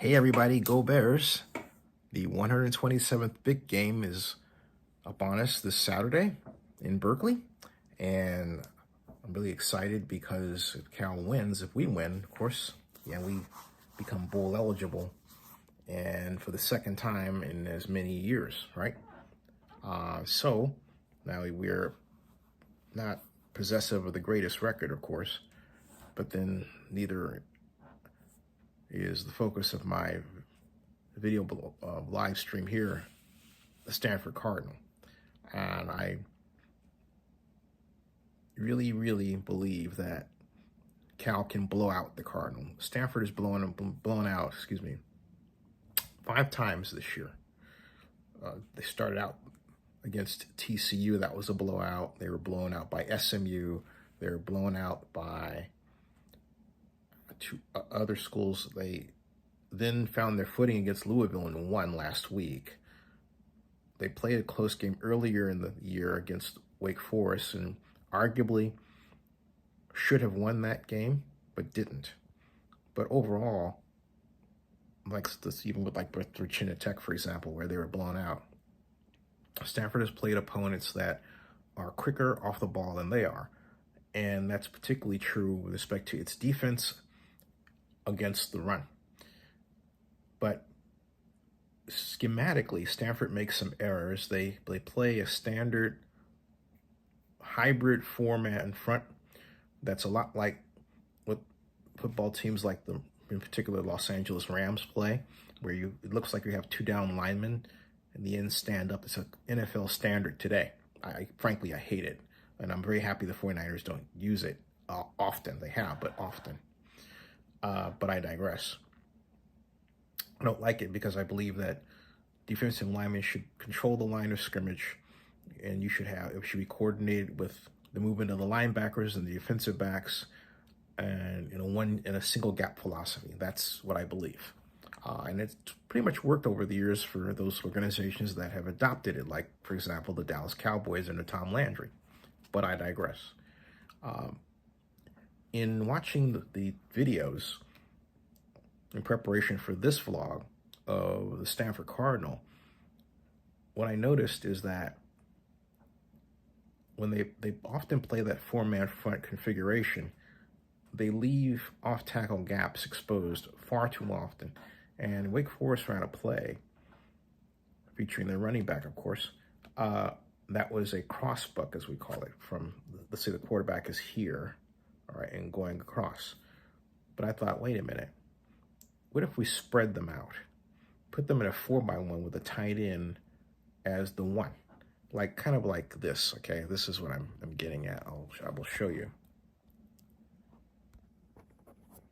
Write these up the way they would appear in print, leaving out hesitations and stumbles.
Hey everybody, go Bears. The 127th big game is upon us this Saturday in Berkeley. And I'm really excited because if Cal wins, if we win, of course, we become bowl eligible. And for the second time in as many years, right? So now we're not possessive of the greatest record, of course, but then neither is the focus of my video live stream here, the Stanford Cardinal. And I really, really believe that Cal can blow out the Cardinal. Stanford is blown out, 5 times this year. They started out against TCU. That was a blowout. They were blown out by SMU. They were blown out by 2 other schools. They then found their footing against Louisville and won last week. They played a close game earlier in the year against Wake Forest and arguably should have won that game, but didn't. But overall, like this, even with like Virginia Tech, for example, where they were blown out, Stanford has played opponents that are quicker off the ball than they are. And that's particularly true with respect to its defense against the run. But schematically, Stanford makes some errors. They play a standard hybrid format in front that's a lot like what football teams like in particular, Los Angeles Rams play, where it looks like you have 2 down linemen and the ends stand up. It's an NFL standard today. Frankly, I hate it. And I'm very happy the 49ers don't use it often. They have, but often. But I digress. I don't like it because I believe that defensive linemen should control the line of scrimmage, and it should be coordinated with the movement of the linebackers and the defensive backs, and in a single gap philosophy. That's what I believe, and it's pretty much worked over the years for those organizations that have adopted it, like for example the Dallas Cowboys under Tom Landry. But I digress. In watching the videos in preparation for this vlog of the Stanford Cardinal, what I noticed is that when they often play that 4-man front configuration, they leave off-tackle gaps exposed far too often. And Wake Forest ran a play featuring their running back, of course, that was a cross buck, as we call it, from, let's say the quarterback is here, all right, and going across. But I thought, wait a minute, what if we spread them out? Put them in a 4x1 with a tight end as the 1. Kind of like this, okay? This is what I'm getting at. I will show you.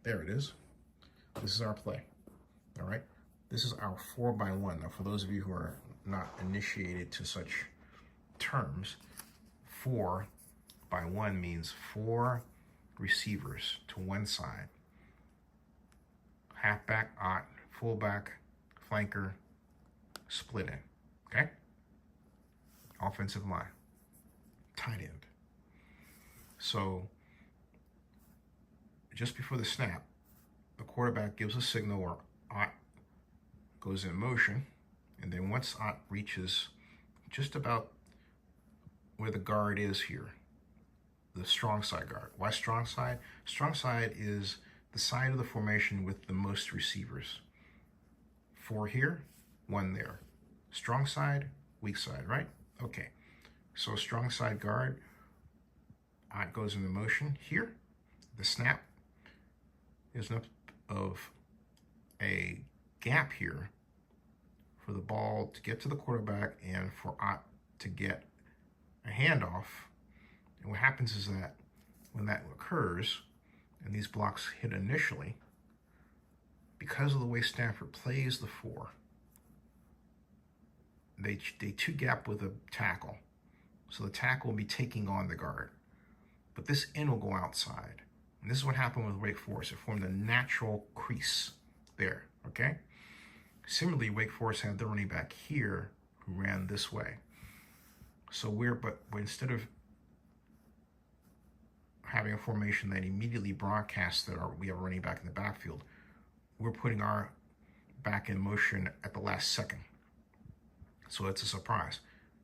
There it is. This is our play, all right? This is our 4x1. Now, for those of you who are not initiated to such terms, 4x1 means 4 receivers to one side. Halfback, Ott, fullback, flanker, split end, okay? Offensive line, tight end. So just before the snap, the quarterback gives a signal where Ott goes in motion, and then once Ott reaches just about where the guard is here, the strong side guard. Why strong side? Strong side is the side of the formation with the most receivers. 4 here, 1 there. Strong side, weak side, right? Okay. So strong side guard, Ott goes into motion here. The snap is enough of a gap here for the ball to get to the quarterback and for Ott to get a handoff. And what happens is that when that occurs, and these blocks hit initially, because of the way Stanford plays the 4, they 2-gap with a tackle. So the tackle will be taking on the guard. But this end will go outside. And this is what happened with Wake Forest. It formed a natural crease there, okay? Similarly, Wake Forest had the running back here who ran this way. So but instead of having a formation that immediately broadcasts that we have a running back in the backfield, we're putting our back in motion at the last second. So it's a surprise.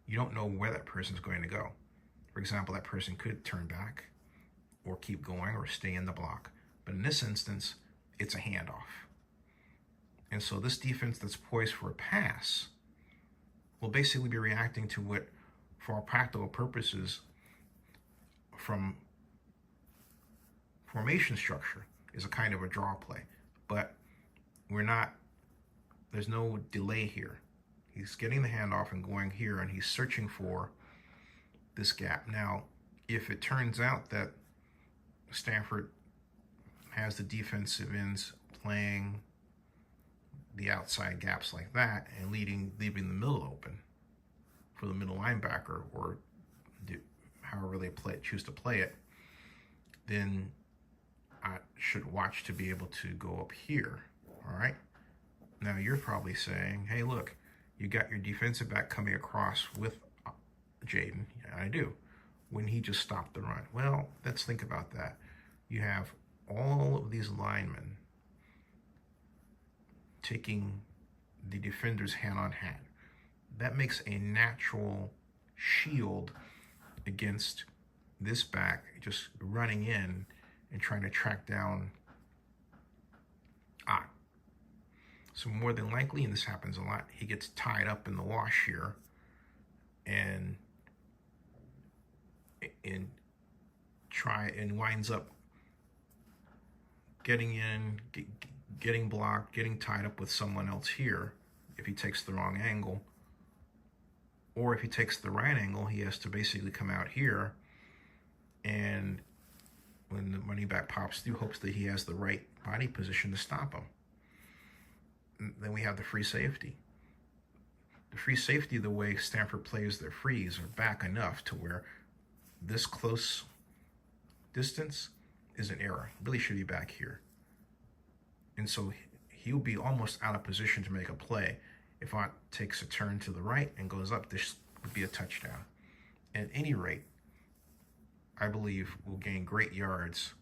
You don't know where that person's going to go. For example, that person could turn back or keep going or stay in the block. But in this instance, it's a handoff. And so this defense that's poised for a pass will basically be reacting to what, for all practical purposes, from formation structure, is a kind of a draw play. But there's no delay here. He's getting the handoff and going here, and he's searching for this gap. Now, if it turns out that Stanford has the defensive ends playing the outside gaps like that and leaving the middle open for the middle linebacker, or however they choose to play it, then I should watch to be able to go up here. All right. Now you're probably saying, hey, look, you got your defensive back coming across with Jayden. Yeah, I do. When he just stopped the run. Well, let's think about that. You have all of these linemen taking the defender's hand-on-hand. That makes a natural shield against this back just running in and trying to track down Ott. So more than likely, and this happens a lot, he gets tied up in the wash here and winds up getting in, getting blocked, getting tied up with someone else here if he takes the wrong angle. Or if he takes the right angle, he has to basically come out here, and when the running back pops through, hopes that he has the right body position to stop him. And then we have the free safety. The free safety, the way Stanford plays their frees, are back enough to where this close distance is an error. Really should be back here. And so he'll be almost out of position to make a play. If Ott takes a turn to the right and goes up, this would be a touchdown. At any rate, I believe we'll gain great yards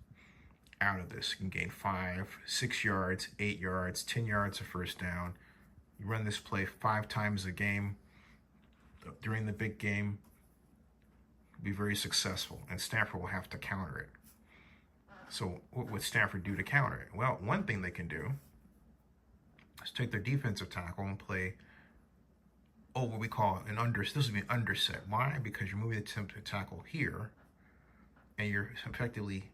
out of this. You can gain 5, 6 yards, 8 yards, 10 yards of first down. You run this play 5 times a game during the big game, be very successful, and Stanford will have to counter it. So what would Stanford do to counter it? Well, one thing they can do is take their defensive tackle and play, what we call an this would be an underset. Why? Because you're moving the attempted tackle here, and you're effectively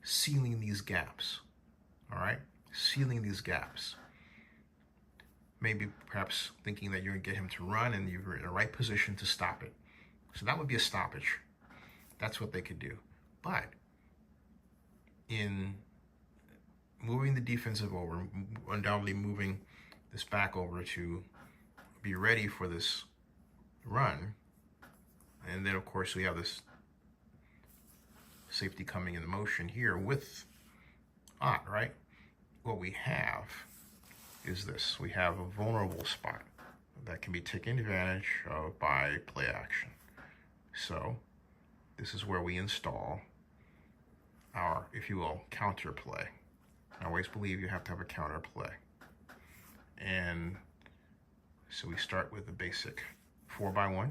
sealing these gaps. All right? Sealing these gaps. Maybe perhaps thinking that you're going to get him to run and you're in the right position to stop it. So that would be a stoppage. That's what they could do. But in moving the defensive over, undoubtedly moving this back over to be ready for this run, and then of course we have this safety coming in motion here with Ott, right? What we have is this. We have a vulnerable spot that can be taken advantage of by play action. So this is where we install our, if you will, counter play. I always believe you have to have a counter play. And so we start with the basic 4x1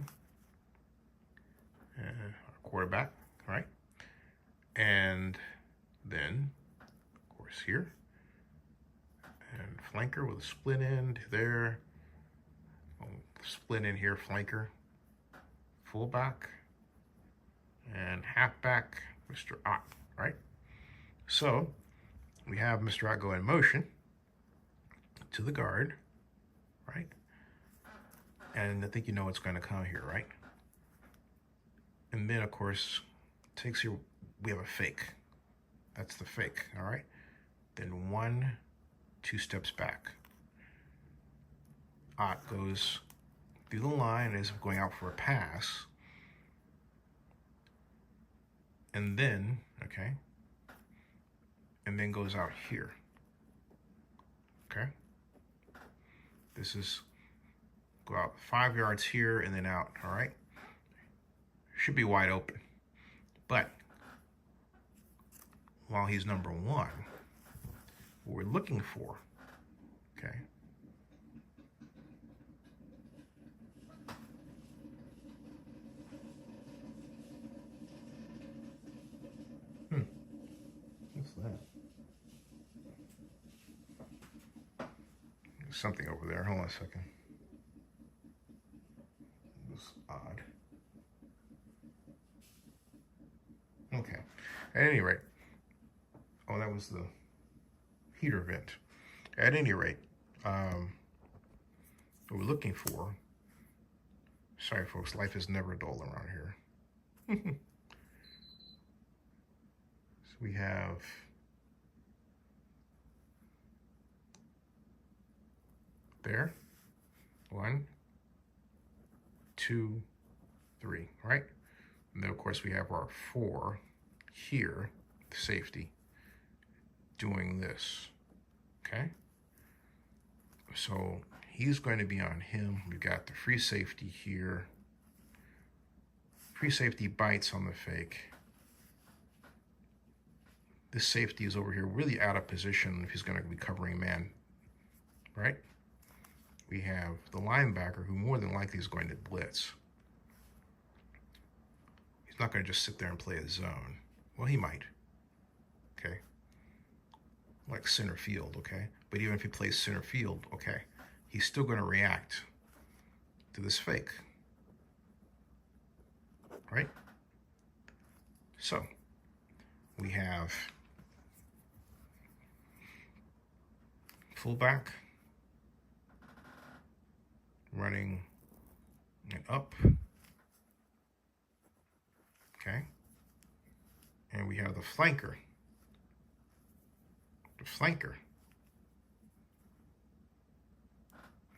quarterback, right? And then, of course, here, and flanker with a split end there, split in here, flanker, fullback, and halfback, Mr. Ott, right? So we have Mr. Ott go in motion to the guard, right? And I think you know what's going to come here, right? And then, of course, we have a fake. That's the fake, all right? Then 1, 2 steps back. Ott goes through the line and is going out for a pass. And then, okay, and then goes out here, okay? This is go out 5 yards here and then out, all right? Should be wide open. But while he's number 1, what we're looking for, okay, something over there. Hold on a second. It was odd. Okay. At any rate, oh, that was the heater vent. At any rate, what we're looking for, sorry folks, life is never dull around here. So we have there, 1, 2, 3, right? And then of course we have our 4 here, safety, doing this, okay? So he's going to be on him. We've got the free safety here. Free safety bites on the fake. This safety is over here really out of position if he's going to be covering man, right? We have the linebacker who more than likely is going to blitz. He's not going to just sit there and play a zone. Well, he might, okay? Like center field, okay? But even if he plays center field, okay, he's still going to react to this fake, right? So we have fullback running it up, okay? And we have the flanker. The flanker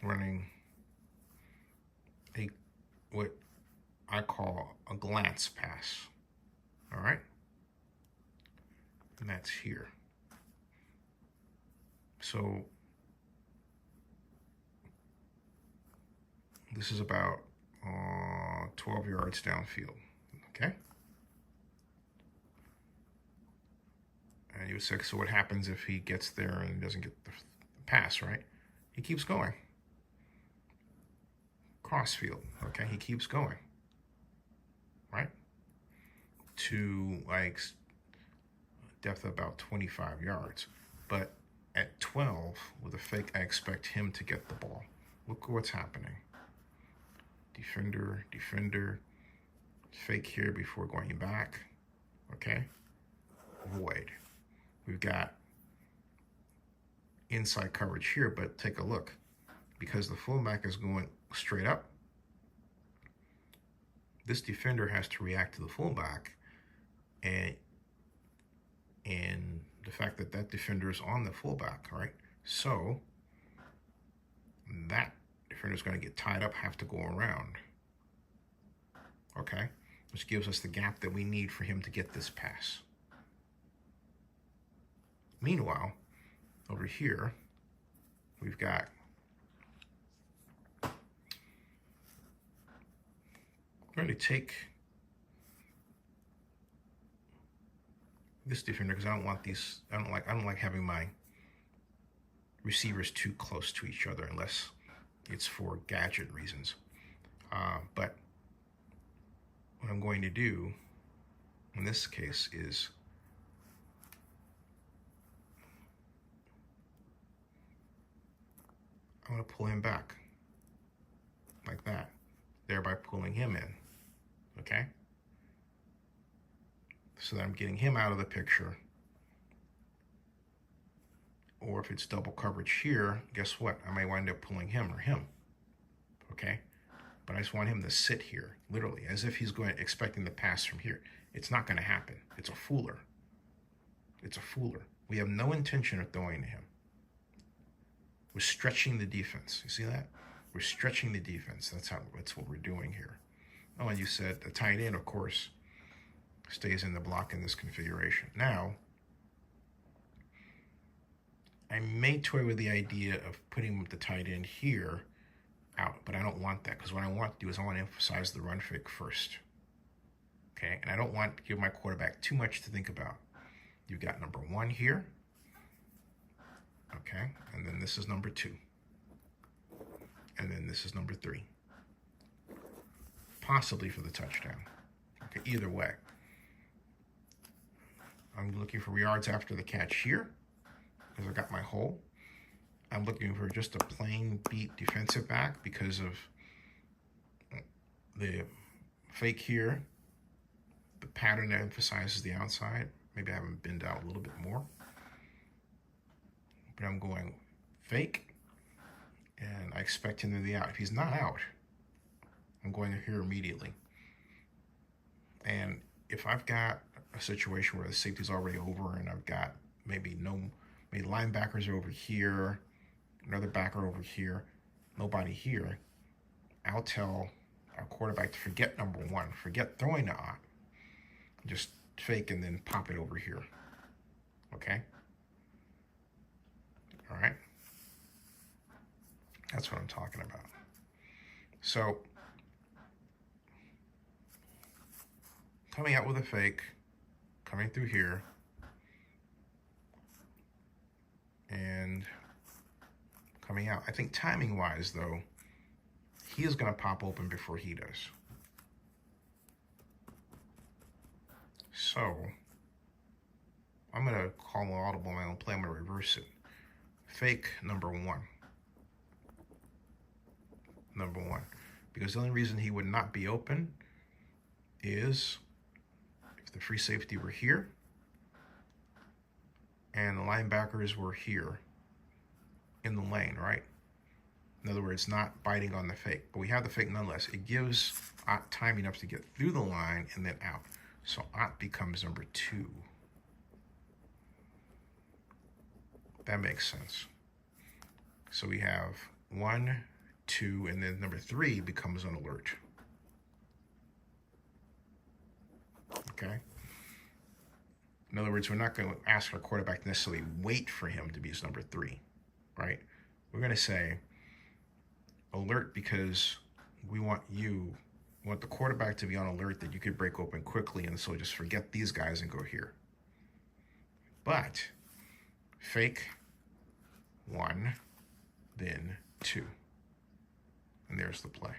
running what I call a glance pass, all right? And that's here. So this is about 12 yards downfield, okay? And you would say, so what happens if he gets there and doesn't get the pass, right? He keeps going. Crossfield, okay? He keeps going, right? To like depth of about 25 yards. But at 12, with a fake, I expect him to get the ball. Look what's happening. Defender, defender, fake here before going back, okay? Void. We've got inside coverage here, but take a look. Because the fullback is going straight up, this defender has to react to the fullback, and the fact that that defender is on the fullback, right? So that defender is going to get tied up, have to go around, okay? Which gives us the gap that we need for him to get this pass. Meanwhile, over here, we've got I'm going to take this defender because I don't want these. I don't like having my receivers too close to each other unless it's for gadget reasons. But what I'm going to do in this case is I'm going to pull him back like that, thereby pulling him in, okay? So that I'm getting him out of the picture. Or if it's double coverage here, guess what? I may wind up pulling him or him, okay? But I just want him to sit here, literally, as if he's expecting the pass from here. It's not going to happen. It's a fooler. It's a fooler. We have no intention of throwing to him. We're stretching the defense. You see that? We're stretching the defense. That's what we're doing here. Oh, and you said a tight end, of course, stays in the block in this configuration. Now, I may toy with the idea of putting the tight end here out, but I don't want that because what I want to do is I want to emphasize the run fake first. Okay, and I don't want to give my quarterback too much to think about. You've got number 1 here. Okay, and then this is number 2. And then this is number 3. Possibly for the touchdown. Okay, either way. I'm looking for yards after the catch here because I got my hole. I'm looking for just a plain beat defensive back because of the fake here. The pattern that emphasizes the outside. Maybe I haven't bent out a little bit more. But I'm going fake, and I expect him to be out. If he's not out, I'm going here immediately. And if I've got a situation where the safety's already over and I've got maybe linebackers over here, another backer over here, nobody here, I'll tell our quarterback to forget number one, forget throwing the Ott, just fake and then pop it over here. Okay? All right? That's what I'm talking about. So, coming out with a fake, coming through here, and coming out. I think timing-wise, though, he is going to pop open before he does. So, I'm going to call an audible on my own play. I'm going to reverse it. Fake number one. Number one. Because the only reason he would not be open is if the free safety were here and the linebackers were here in the lane, right? In other words, not biting on the fake. But we have the fake nonetheless. It gives Ott time enough to get through the line and then out. So Ott becomes number two. That makes sense. So we have 1, 2, and then number 3 becomes an alert. Okay? In other words, we're not going to ask our quarterback to necessarily wait for him to be his number 3, right? We're going to say alert because we want the quarterback to be on alert that you could break open quickly, and so just forget these guys and go here. But fake 1, then 2. And there's the play.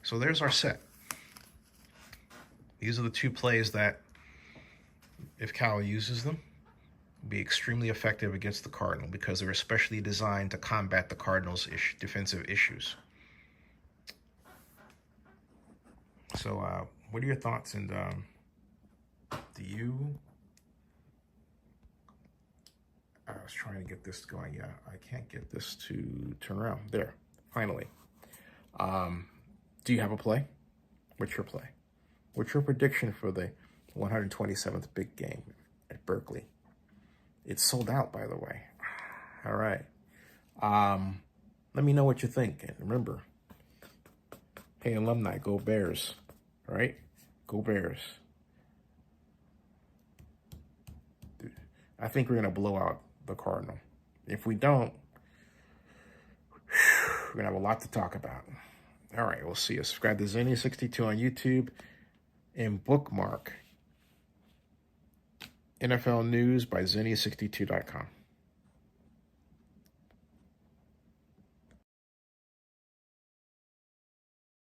So there's our set. These are the 2 plays that, if Cal uses them, will be extremely effective against the Cardinal because they're especially designed to combat the Cardinals' defensive issues. So what are your thoughts? And do you... I was trying to get this going. Yeah, I can't get this to turn around. There, finally. Do you have a play? What's your play? What's your prediction for the 127th big game at Berkeley? It's sold out, by the way. All right. Let me know what you think. And remember, hey, alumni, go Bears. All right? Go Bears. Dude, I think we're going to blow out the Cardinal. If we don't, we're going to have a lot to talk about. All right, we'll see you. Subscribe to Zania62 on YouTube and bookmark NFL News by Zania62.com.